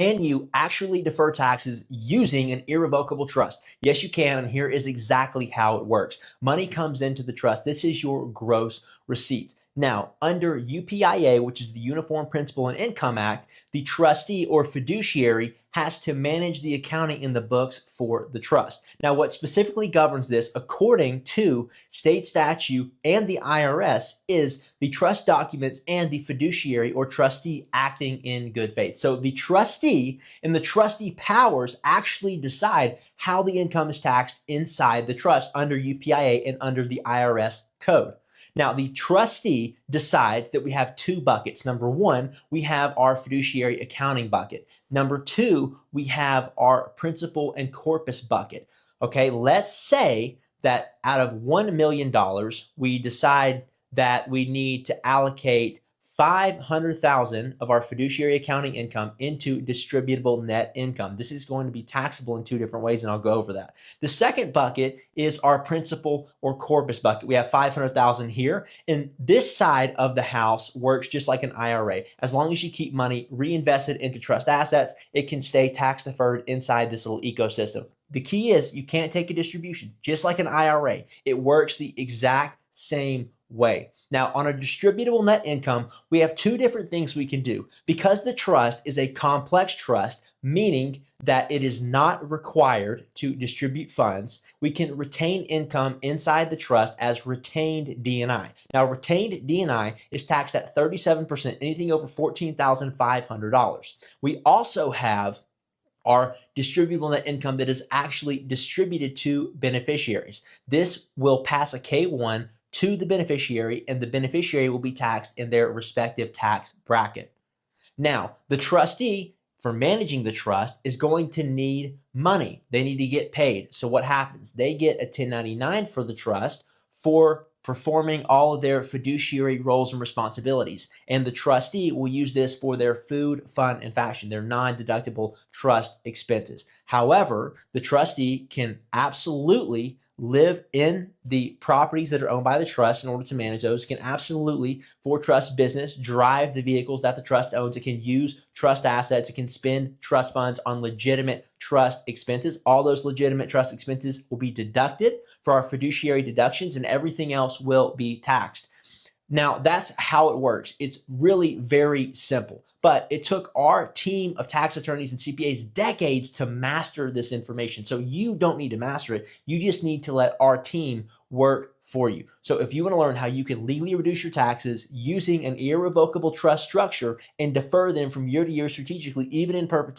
Can you actually defer taxes using an irrevocable trust? Yes, you can, and here is exactly how it works. Money comes into the trust. This is your gross receipts. Now, under UPIA, which is the Uniform Principal and Income Act, the trustee or fiduciary has to manage the accounting in the books for the trust. Now, what specifically governs this, according to state statute and the IRS, is the trust documents and the fiduciary or trustee acting in good faith. So the trustee and the trustee powers actually decide how the income is taxed inside the trust under UPIA and under the IRS code. Now, the trustee decides that we have two buckets. Number one, we have our fiduciary accounting bucket. Number two, we have our principal and corpus bucket. Okay, let's say that out of $1 million, we decide that we need to allocate 500,000 of our fiduciary accounting income into distributable net income. This is going to be taxable in two different ways, and I'll go over that. The second bucket is our principal or corpus bucket. We have 500,000 here, and this side of the house works just like an IRA. As long as you keep money reinvested into trust assets, it can stay tax deferred inside this little ecosystem. The key is you can't take a distribution, just like an IRA. It works the exact same way. Now, on a distributable net income, we have two different things we can do. Because the trust is a complex trust, meaning that it is not required to distribute funds, we can retain income inside the trust as retained D&I. Now, retained D&I is taxed at 37%, anything over $14,500. We also have our distributable net income that is actually distributed to beneficiaries. This will pass a K-1 to the beneficiary, and the beneficiary will be taxed in their respective tax bracket. Now, the trustee, for managing the trust, is going to need money. They need to get paid. So what happens? They get a 1099 for the trust for performing all of their fiduciary roles and responsibilities. And the trustee will use this for their food, fun, and fashion, their non-deductible trust expenses. However, the trustee can absolutely live in the properties that are owned by the trust in order to manage those. It can absolutely, for trust business, drive the vehicles that the trust owns. It can use trust assets. It can spend trust funds on legitimate trust expenses. All those legitimate trust expenses will be deducted for our fiduciary deductions, and everything else will be taxed. Now, that's how it works. It's really very simple. But it took our team of tax attorneys and CPAs decades to master this information. So you don't need to master it. You just need to let our team work for you. So if you want to learn how you can legally reduce your taxes using an irrevocable trust structure and defer them from year to year strategically, even in perpetuity,